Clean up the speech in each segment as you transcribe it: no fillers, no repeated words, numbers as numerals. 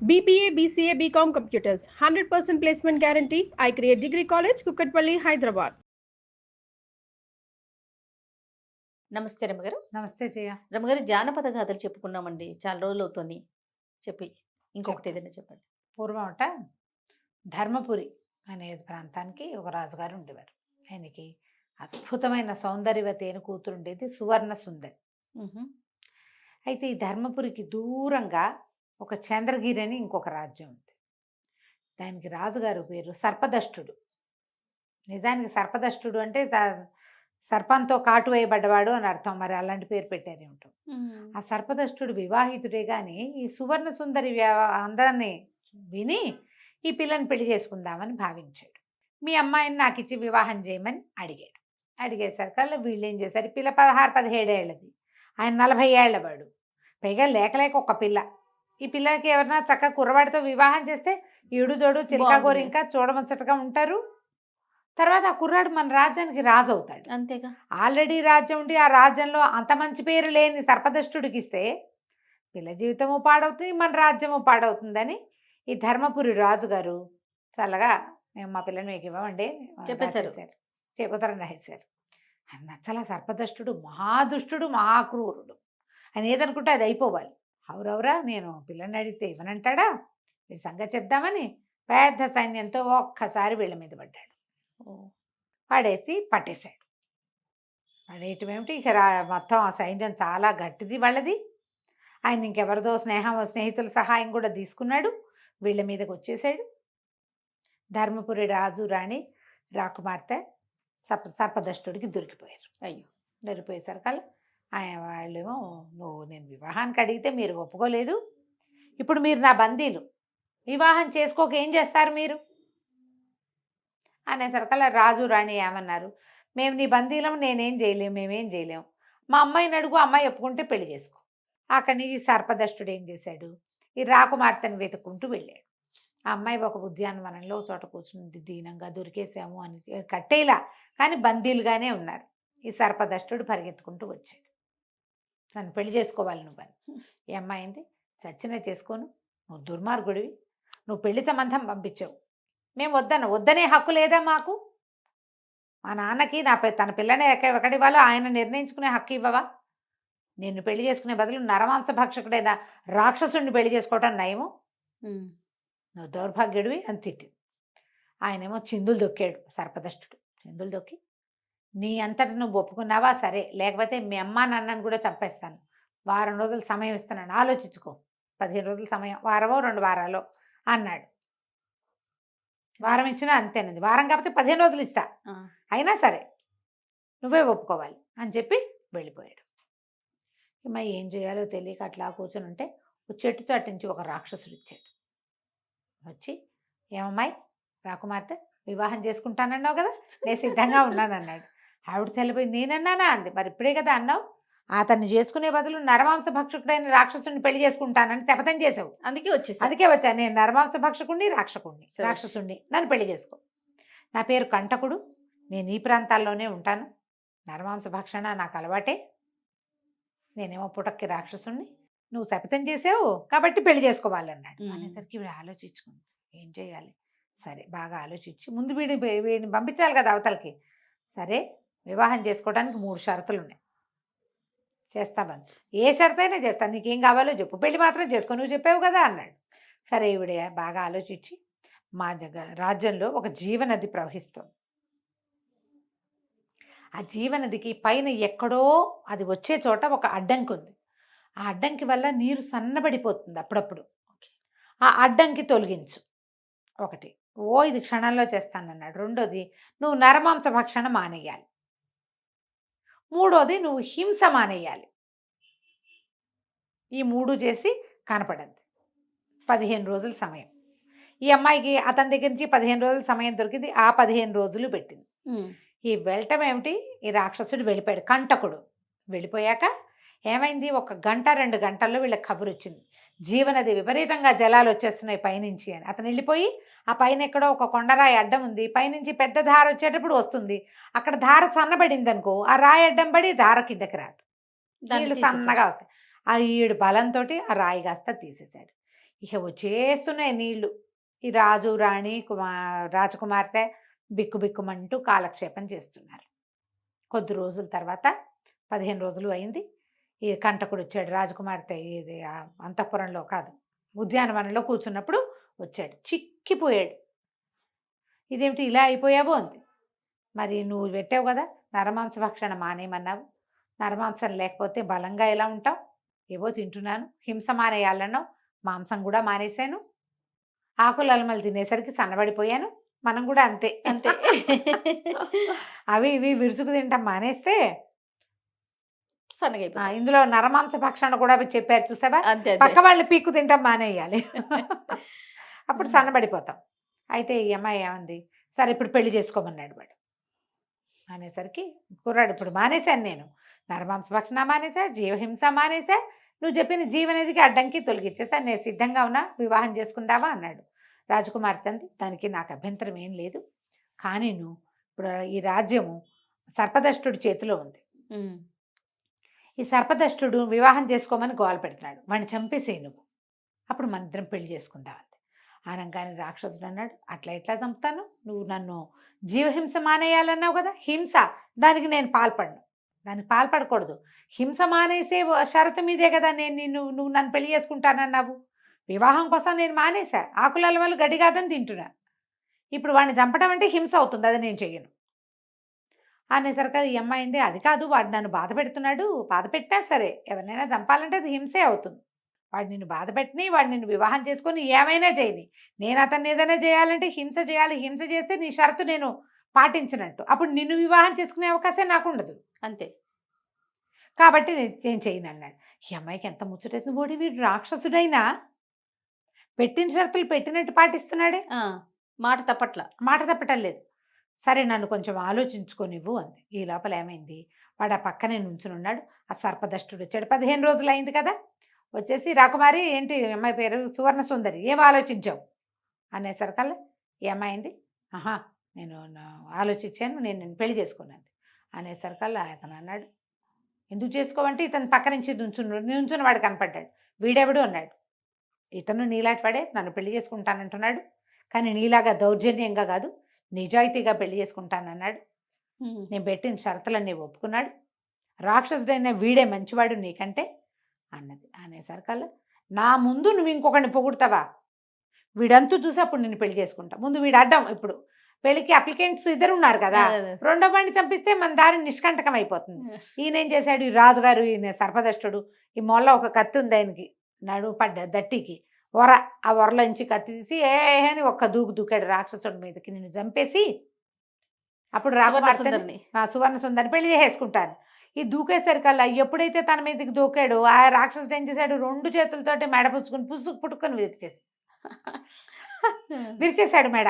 BBA, BCA, BCom Computers, 100% placement guarantee. I create Degree College, Kukatpalli, Hyderabad. నమస్తే రమగారు. నమస్తే జయ. రమగారు, జానపద గాథలు చెప్పుకున్నామండి, చాలా రోజులు అవుతుంది. చెప్పి ఇంకొకటి ఏదైనా చెప్పండి. పూర్వం ధర్మపురి అనే ప్రాంతానికి ఒక రాజుగారు ఉండేవారు. ఆయనకి అద్భుతమైన సౌందర్యవతి అయిన కూతురు ఉండేది, సువర్ణ సుందరి. అయితే ఈ ధర్మపురికి దూరంగా ఒక చంద్రగిరి అని ఇంకొక రాజ్యం ఉంది. దానికి రాజుగారు పేరు సర్పదష్టుడు. నిజానికి సర్పదష్టుడు అంటే సర్పంతో కాటు వేయబడ్డవాడు అని అర్థం. మరి అలాంటి పేరు పెట్టారు ఏమిటో. ఆ సర్పదష్టుడు వివాహితుడే కానీ ఈ సువర్ణ సుందరి అందరినీ విని ఈ పిల్లని పెళ్లి చేసుకుందామని భావించాడు. మీ అమ్మాయిని నాకు ఇచ్చి వివాహం చేయమని అడిగాడు. అడిగేసరికల్లా వీళ్ళు ఏం చేశారు, ఈ పిల్ల 16-17 ఏళ్ళది, ఆయన 40 ఏళ్ల వాడు. పైగా లేక ఒక పిల్ల. ఈ పిల్లకి ఎవరన్నా చక్కగా కుర్రవాడితో వివాహం చేస్తే ఈడు జోడు చిలకా గోరింకా చూడముచ్చటగా ఉంటారు. తర్వాత ఆ కుర్రాడు మన రాజ్యానికి రాజు అవుతాడు. అంతేగా, ఆల్రెడీ రాజ్యం ఉండి ఆ రాజ్యంలో అంత మంచి పేరు లేని సర్పదష్టుడికి ఇస్తే పిల్ల జీవితము పాడవుతుంది, మన రాజ్యము పాడవుతుందని ఈ ధర్మపురి రాజుగారు చల్లగా మేము మా పిల్లని మీకు ఇవ్వమండి చెప్పేశారు. చెబుతారని రాసేశారు. నచ్చల సర్పదష్టుడు మహాదుష్టుడు, మహాక్రూరుడు. అని ఏదనుకుంటే అది అయిపోవాలి. అవురవురా నేను పిల్లని అడిగితే ఇవ్వనంటాడా, వీడి సంగతి చెప్దామని పెద్ద సైన్యంతో ఒక్కసారి వీళ్ళ మీద పడ్డాడు. పడేసి పట్టేశాడు. పడేయటం ఏమిటి, ఇక మొత్తం ఆ సైన్యం చాలా గట్టిది వాళ్ళది. ఆయన ఇంకెవరిదో స్నేహితుల సహాయం కూడా తీసుకున్నాడు. వీళ్ళ మీదకి వచ్చేసాడు. ధర్మపురి రాజు రాణి రాకుమార్తె సర్పదష్టుడికి దొరికిపోయారు. అయ్యో, దొరికిపోయేసరికల్లా ఆయన వాళ్ళేమో, నువ్వు నేను వివాహానికి అడిగితే మీరు ఒప్పుకోలేదు, ఇప్పుడు మీరు నా బందీలు, వివాహం చేసుకోక ఏం చేస్తారు మీరు అనేసరికల్లా రాజు రాణి ఏమన్నారు, మేము నీ బందీలం, నేనేం చేయలేము, మేమేం చేయలేము, మా అమ్మాయిని అడుగు, అమ్మాయి ఒప్పుకుంటే పెళ్లి చేసుకో. అక్కడి నుంచి సర్పదష్టుడు ఏం చేశాడు, ఈ రాకుమార్తెను వెతుక్కుంటూ వెళ్ళాడు. ఆ అమ్మాయి ఒక ఉద్యానవనంలో చోట కూర్చుంది, దీనంగా దొరికేసాము అని కట్టేలా, కానీ బందీలుగానే ఉన్నారు. ఈ సర్పదష్టుడు పరిగెత్తుకుంటూ వచ్చాడు. నన్ను పెళ్లి చేసుకోవాలి నువ్వని. ఈ అమ్మాయింది, చచ్చినా చేసుకోను, నువ్వు దుర్మార్గుడివి, నువ్వు పెళ్లి సంబంధం పంపించావు, మేము వద్దనే హక్కు లేదా మాకు, మా నాన్నకి తన పిల్లని ఎక్కడివ్వాలో ఆయన నిర్ణయించుకునే హక్కు ఇవ్వవా, నిన్ను పెళ్లి చేసుకునే బదులు నరమాంస భక్షకుడైన రాక్షసుడిని పెళ్లి చేసుకోవటం నయము, నువ్వు దౌర్భాగ్యుడివి అని తిట్టింది. ఆయనేమో చిందులు దొక్కాడు సర్పదష్టుడు. చిందులు దొక్కి, నీ అంతటి నువ్వు ఒప్పుకున్నావా సరే, లేకపోతే మీ అమ్మ నాన్నని కూడా చంపేస్తాను, వారం రోజులు సమయం ఇస్తున్నాను, ఆలోచించుకో, 15 రోజుల సమయం, వారమో 2 వారాలో అన్నాడు. వారం ఇచ్చినా అంతేనండి, వారం కాకపోతే 15 రోజులు ఇస్తా, అయినా సరే నువ్వే ఒప్పుకోవాలి అని చెప్పి వెళ్ళిపోయాడు. మరి ఏం చేయాలో తెలియక అట్లా కూర్చొని ఉంటే చెట్టు చాటు నుంచి ఒక రాక్షసుడు ఇచ్చాడు. వచ్చి, ఏమమ్మాయి రాకుమార్తె, వివాహం చేసుకుంటానన్నావు కదా, నేను సిద్ధంగా ఉన్నానన్నాడు. ఆవిడ తెలిపోయి, నేనన్నానా అంది. మరి ఇప్పుడే కదా అన్నావు, అతన్ని చేసుకునే బదులు నరమాంస భక్షకుడైన రాక్షసుని పెళ్లి చేసుకుంటానని శపథం చేసావు, అందుకే వచ్చా, నేను నరమాంస భక్షకుడిని రాక్షసుడిని, నన్ను పెళ్లి చేసుకో. నా పేరు కంటకుడు, నేను ఈ ప్రాంతాల్లోనే ఉంటాను, నరమాంస భక్షణ నాకు అలవాటే, నేనేమో పుటక్కి రాక్షసుణ్ణి, నువ్వు శపథం చేసావు కాబట్టి పెళ్లి చేసుకోవాలన్నాడు. అనేసరికి వీడు ఆలోచించుకుంది, ఏం చేయాలి, సరే బాగా ఆలోచించి ముందు వీడిని పంపించాలి కదా అవతలకి. సరే వివాహం చేసుకోవడానికి 3 షరతులు ఉన్నాయి, చేస్తామని. ఏ షరతు అయినా చేస్తాను, నీకేం కావాలో చెప్పు, పెళ్లి మాత్రం చేసుకో, నువ్వు చెప్పావు కదా అన్నాడు. సరే ఈవిడ బాగా ఆలోచించి, మా రాజ్యంలో ఒక జీవనది ప్రవహిస్తుంది, ఆ జీవనదికి పైన ఎక్కడో అది వచ్చే చోట ఒక అడ్డంకి ఉంది, ఆ అడ్డంకి వల్ల నీరు సన్నబడిపోతుంది అప్పుడప్పుడు, ఆ అడ్డంకి తొలగించు ఒకటి. ఇది క్షణంలో చేస్తానన్నాడు. రెండోది, నువ్వు నరమాంస భక్షణ మానేయాలి. మూడోది, నువ్వు హింస మానేయాలి. ఈ 3 చేసి కనపడింది. 15 రోజుల సమయం. ఈ అమ్మాయికి అతని దగ్గర నుంచి 15 రోజుల సమయం దొరికింది. ఆ 15 రోజులు పెట్టింది. ఈ వెళ్ళటం ఏమిటి, ఈ రాక్షసుడు వెళ్ళిపోయాడు, కంటకుడు వెళ్ళిపోయాక ఏమైంది, 1 గంట 2 గంటల్లో వీళ్ళకి కబురు వచ్చింది, జీవనది విపరీతంగా జలాలు వచ్చేస్తున్నాయి పైనుంచి అని. అతను వెళ్ళిపోయి ఆ పైన ఎక్కడో ఒక కొండరాయి అడ్డం ఉంది, పైనుంచి పెద్ద ధార వచ్చేటప్పుడు వస్తుంది, అక్కడ ధార సన్నబడింది అనుకో, ఆ రాయి అడ్డం పడి ధార కిందకి రాదు, నీళ్ళు సన్నగా వస్తాయి. ఆ ఈడు బలంతో ఆ రాయి కాస్త తీసేశాడు. ఇక వచ్చేస్తున్నాయి నీళ్లు. ఈ రాజు రాణి రాజకుమార్తె బిక్కుబిక్కుమంటూ కాలక్షేపం చేస్తున్నారు. కొద్ది రోజుల తర్వాత 15 రోజులు అయింది. ఈ కంటకుడు వచ్చాడు. రాజకుమార్తె ఇది అంతఃపురంలో కాదు, ఉద్యానవనంలో కూర్చున్నప్పుడు వచ్చాడు. చిక్కిపోయాడు. ఇదేమిటి ఇలా అయిపోయావు అంది. మరి నువ్వు పెట్టావు కదా నరమాంస భక్షణ మానేయమన్నావు, నరమాంసం లేకపోతే బలంగా ఎలా ఉంటావు? ఏవో తింటున్నాను, హింస మానేయాలన్నావు, మాంసం కూడా మానేశాను, ఆకులు అలమలు తినేసరికి సన్నబడిపోయాను. మనం కూడా అంతే అంతే. అవి ఇవి విరుచుకు తింటాం మానేస్తే సన్నగైపోతాం. ఇందులో నరమాంస భక్షణ కూడా చెప్పారు చూసావా, అంతే పక్క వాళ్ళని పీక్కు తింటాం మానేయాలి. అప్పుడు సన్నబడిపోతాం. అయితే ఈ అమ్మాయి ఏమంది, సరే ఇప్పుడు పెళ్లి చేసుకోమన్నాడు వాడు. అనేసరికి కుర్రాడు, ఇప్పుడు మానేశాను నేను, నరమాంస భక్షణ మానేసా, జీవహింస మానేసా, నువ్వు చెప్పిన జీవనదికి అడ్డంకి తొలగిచ్చేస్తా, నేను సిద్ధంగా ఉన్నా, వివాహం చేసుకుందావా అన్నాడు. రాజకుమార్తె అంది, దానికి నాకు అభ్యంతరం ఏం లేదు, కానీ నువ్వు ఇప్పుడు ఈ రాజ్యము సర్పదష్టుడి చేతిలో ఉంది. ఈ సర్పదష్టుడు వివాహం చేసుకోమని గోల పెడుతున్నాడు, వాడిని చంపేసేయి నువ్వు, అప్పుడు మన ఇద్దరం పెళ్లి చేసుకుందామంది. అనగానే రాక్షసుడు అన్నాడు, అట్లా ఎట్లా చంపుతాను, నువ్వు నన్ను జీవహింస మానేయాలన్నావు కదా, హింస, దానికి నేను పాల్పడను, దానికి పాల్పడకూడదు, హింస మానేసే షరతు మీదే కదా నువ్వు నన్ను పెళ్లి చేసుకుంటానన్నావు, వివాహం కోసం నేను మానేసా, ఆకుల వల్ల గడ్డి కాదని తింటున్నా, ఇప్పుడు వాడిని చంపడం అంటే హింస అవుతుంది, అది నేను చెయ్యను అనేసరికి ఈ అమ్మాయింది, అది కాదు, వాడు నన్ను బాధ పెడుతున్నాడు, బాధ పెట్టినా సరే ఎవరినైనా చంపాలంటే అది హింసే అవుతుంది, వాడు నిన్ను బాధ పెట్టిని, వాడు నిన్ను వివాహం చేసుకొని ఏమైనా చేయని, నేను అతన్ని ఏదైనా చేయాలంటే హింస చేయాలి, హింస చేస్తే నీ షరతు నేను పాటించినట్టు, అప్పుడు నిన్ను వివాహం చేసుకునే అవకాశం నాకు ఉండదు, అంతే, కాబట్టి నేను చేయను అన్నాడు. ఈ అమ్మాయికి ఎంత ముచ్చటేసింది, ఓడి వీడు రాక్షసుడైనా పెట్టిన షరతులు పెట్టినట్టు పాటిస్తున్నాడే, మాట తప్పటం లేదు. సరే నన్ను కొంచెం ఆలోచించుకోనివ్వు అంది. ఈ లోపల ఏమైంది, వాడు ఆ పక్కనే నుంచుని ఉన్నాడు. ఆ సర్పదష్టుడు వచ్చాడు. 15 రోజులు అయింది కదా, వచ్చేసి రాకుమారి, ఏంటి అమ్మాయి పేరు సువర్ణ సుందరి, ఏం ఆలోచించావు అనేసరికల్లా ఈ అమ్మాయింది, ఆహా నేను ఆలోచించాను, నేను పెళ్లి చేసుకున్నాను అనేసరికల్లా అతను అన్నాడు, ఎందుకు చేసుకోవంటే ఇతను పక్క నుంచి నుంచుని వాడు కనపడ్డాడు. వీడెవడు అన్నాడు. ఇతను నీలాంటి వాడే, నన్ను పెళ్లి చేసుకుంటానంటున్నాడు, కానీ నీలాగా దౌర్జన్యంగా కాదు, నిజాయితీగా పెళ్లి చేసుకుంటానన్నాడు, నేను పెట్టిన షరతులన్నీ ఒప్పుకున్నాడు, రాక్షసుడైన వీడే మంచివాడు నీకంటే అన్నది. అనేసరికల్లా నా ముందు నువ్వు ఇంకొకరిని పొగుడతావా, వీడంతూ చూసి అప్పుడు నేను పెళ్లి చేసుకుంటా, ముందు వీడు అడ్డం, ఇప్పుడు పెళ్లికి అప్లికెంట్స్ ఇద్దరు ఉన్నారు కదా, రెండో వాడిని చంపిస్తే మన దారి నిష్కంటకం అయిపోతుంది. ఈయన ఏం చేశాడు, ఈ రాజుగారు, ఈయన సర్పదష్టుడు, ఈ మొల్ల ఒక కత్తి ఉంది ఆయనకి నడుము పడ్డ దట్టికి, ఆ వరలోంచి కత్తి తీసి అని ఒక్క దూకాడు రాక్షసుడి మీదకి, నిన్ను చంపేసి అప్పుడు సువర్ణ సుందరిని పెళ్లి చేసేసుకుంటాను. ఈ దూకేసరికల్లా ఎప్పుడైతే తన మీదకి దూకాడో ఆ రాక్షసుడు ఏం చేశాడు, 2 చేతులతోటి మెడ పుచ్చుకొని పుట్టుకొని విరిచేశాడు మెడ,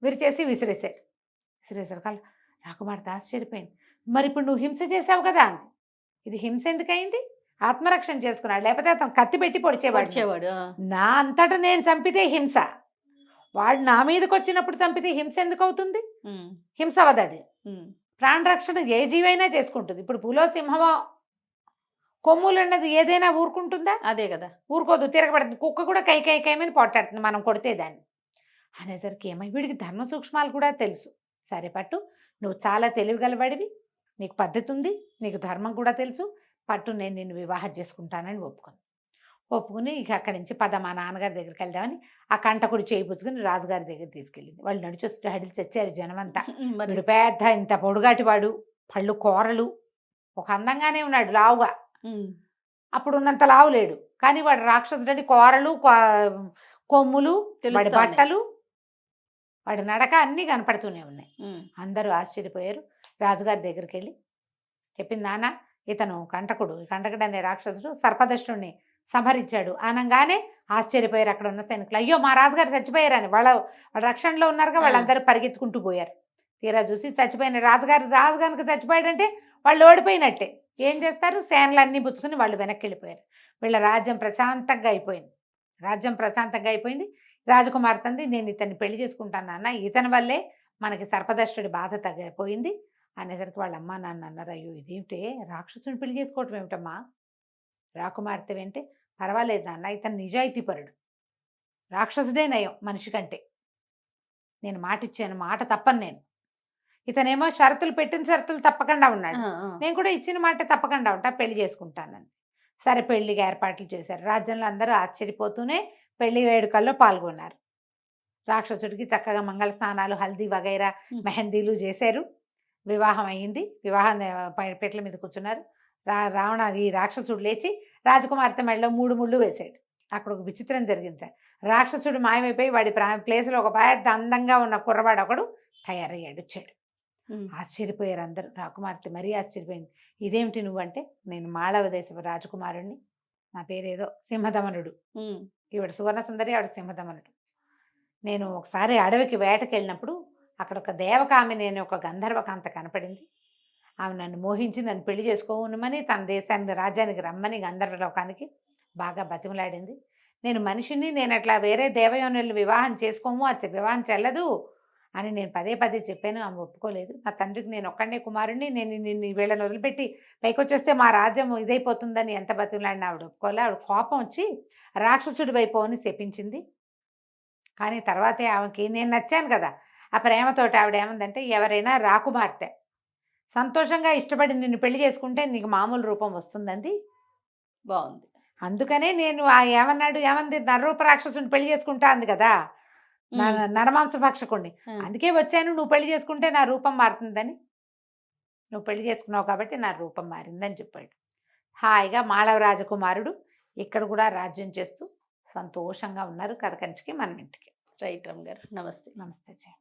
విరిచేసి విసిరేసరికల్లా రాకుమార్తె ఆశ్చర్యపోయింది. మరి ఇప్పుడు నువ్వు హింస చేసావు కదా అంది. ఇది హింస ఎందుకయింది, ఆత్మరక్షణ చేసుకున్నాడు, లేకపోతే అతను కత్తి పెట్టి పొడిచేవాడు. నా అంతటా నేను చంపితే హింస, వాడు నా మీదకి వచ్చినప్పుడు చంపితే హింస ఎందుకు అవుతుంది, హింస అవదు అది. ప్రాణరక్షణ ఏ జీవైనా చేసుకుంటుంది. ఇప్పుడు పులో సింహమో కొమ్ములు అన్నది ఏదైనా ఊరుకుంటుందా, అదే కదా, ఊరుకోదు, తిరగబడుతుంది. కుక్క కూడా కైమని పొట్టాడుతుంది మనం కొడితే దాన్ని. అనేసరికి ఏమై వీడికి ధర్మ సూక్ష్మాలు కూడా తెలుసు. సరే పట్టు, నువ్వు చాలా తెలివిగలవాడివి, నీకు పద్ధతి ఉంది, నీకు ధర్మం కూడా తెలుసు, పట్టు నేను నిన్ను వివాహం చేసుకుంటానని ఒప్పుకుని ఇక అక్కడి నుంచి పద మా నాన్నగారి దగ్గరికి వెళ్దామని ఆ కంటకుడు చేయి పుచ్చుకుని రాజుగారి దగ్గర తీసుకెళ్ళింది. వాళ్ళు నడిచొస్తూ హడిలు చచ్చారు జనమంతా. వీడు పెద్ద ఇంత పొడుగాటి వాడు, పళ్ళు కూరలు, ఒక అందంగానే ఉన్నాడు లావుగా, అప్పుడు ఉన్నంత లావు లేడు, కానీ వాడు రాక్షసుడి కూరలు కొమ్ములు, వాడి బట్టలు, వాడి నడక అన్నీ కనపడుతూనే ఉన్నాయి. అందరూ ఆశ్చర్యపోయారు. రాజుగారి దగ్గరికి వెళ్ళి చెప్పింది, నాన్న ఇతను కంటకుడు అనే రాక్షసుడు సర్పదష్టుడిని సంహరించాడు అనగానే ఆశ్చర్యపోయారు అక్కడ ఉన్న సైనికులు. అయ్యో మా రాజుగారు చచ్చిపోయారని, వాళ్ళ రక్షణలో ఉన్నారుగా, వాళ్ళందరూ పరిగెత్తుకుంటూ పోయారు. తీరా చూసి చచ్చిపోయిన రాజుగారికి చచ్చిపోయాడంటే వాళ్ళు ఓడిపోయినట్టే. ఏం చేస్తారు, సేనలన్నీ పుచ్చుకుని వాళ్ళు వెనక్కి వెళ్ళిపోయారు. వీళ్ళ రాజ్యం ప్రశాంతంగా అయిపోయింది. రాజకుమార్తె అంది, నేను ఇతన్ని పెళ్లి చేసుకుంటాను నాన్న, ఇతని వల్లే మనకి సర్పదష్టుడి బాధ తగ్గిపోయింది అనేసరికి వాళ్ళ అమ్మ నాన్న అన్నారు, అయ్యో ఇదేమిటే, రాక్షసుని పెళ్లి చేసుకోవటం ఏమిటమ్మా, రాకుమార్తె అంటే పర్వాలేదు నాన్న, ఇతను నిజాయితీపరుడు, రాక్షసుడే నయం మనిషి కంటే. నేను మాట ఇచ్చాను, మాట తప్పను నేను. ఇతనేమో షరతులు పెట్టిన షరతులు తప్పకుండా ఉన్నాడు. నేను కూడా ఇచ్చిన మాట తప్పకుండా ఉంటా, పెళ్లి చేసుకుంటానని. సరే పెళ్లికి ఏర్పాట్లు చేశారు. రాజ్యంలో అందరూ ఆశ్చర్యపోతూనే పెళ్లి వేడుకల్లో పాల్గొన్నారు. రాక్షసుడికి చక్కగా మంగళ స్నానాలు, హల్దీ వగైరా మెహందీలు చేశారు. వివాహం అయ్యింది. వివాహం పెట్ల మీద కూర్చున్నారు. ఈ రాక్షసుడు లేచి రాజకుమార్తె మెడలో 3 ముళ్ళు వేశాడు. అక్కడ ఒక విచిత్రం జరిగింది. రాక్షసుడు మాయమైపోయి వాడి ప్లేస్లో ఒక పెద్ద అందంగా ఉన్న కుర్రవాడు ఒకడు తయారయ్యాడు, వచ్చాడు. ఆశ్చర్యపోయారు అందరూ. రాకుమార్తె మరీ ఆశ్చర్యపోయింది. ఇదేమిటి నువ్వంటే, నేను మాళవ దేశపు రాజకుమారుణ్ణి, నా పేరేదో సింహదమనుడు. ఈవిడ సువర్ణ సుందరి, ఆవిడ సింహదమనుడు. నేను ఒకసారి అడవికి వేటకి వెళ్ళినప్పుడు అక్కడ ఒక దేవకామిని అనే ఒక గంధర్వకాంత కనపడింది. ఆమె నన్ను మోహించి నన్ను పెళ్లి చేసుకోమని తన దేశానికి రాజ్యానికి రమ్మని గంధర్వలోకానికి బాగా బతిమలాడింది. నేను మనిషిని, నేను అట్లా వేరే దేవయోనులు వివాహం చేసుకోము, అది వివాహం చెల్లదు అని నేను పదే పదే చెప్పాను. ఆమె ఒప్పుకోలేదు. నా తండ్రికి నేను ఒక్కడే కుమారుడిని, నేను నిన్ను వీళ్ళని వదిలిపెట్టి పైకి వచ్చేస్తే మా రాజ్యం ఇదైపోతుందని ఎంత బతిమలాడిన ఆవిడ ఒప్పుకోలే. ఆవిడ కోపం వచ్చి రాక్షసుడి వైపు అని శపించింది. కానీ తర్వాతే ఆమెకి నేను నచ్చాను కదా, ఆ ప్రేమతోటి ఆవిడ ఏమందంటే, ఎవరైనా రాకుమార్తె సంతోషంగా ఇష్టపడి నిన్ను పెళ్లి చేసుకుంటే నీకు మామూలు రూపం వస్తుందండి. బాగుంది. అందుకనే నేను ఏమంది నరరూప రాక్షసుని పెళ్లి చేసుకుంటా అంది కదా, నరమాంస భక్షకుణ్ణి. అందుకే వచ్చాను, నువ్వు పెళ్లి చేసుకుంటే నా రూపం మారుతుందని. నువ్వు పెళ్లి చేసుకున్నావు కాబట్టి నా రూపం మారిందని చెప్పాడు. హాయిగా మాళవ రాజకుమారుడు ఇక్కడ కూడా రాజ్యం చేస్తూ సంతోషంగా ఉన్నారు. కథ కంచికి మన ఇంటికి. రైట్ రమ్ గారు, నమస్తే. నమస్తే జయ.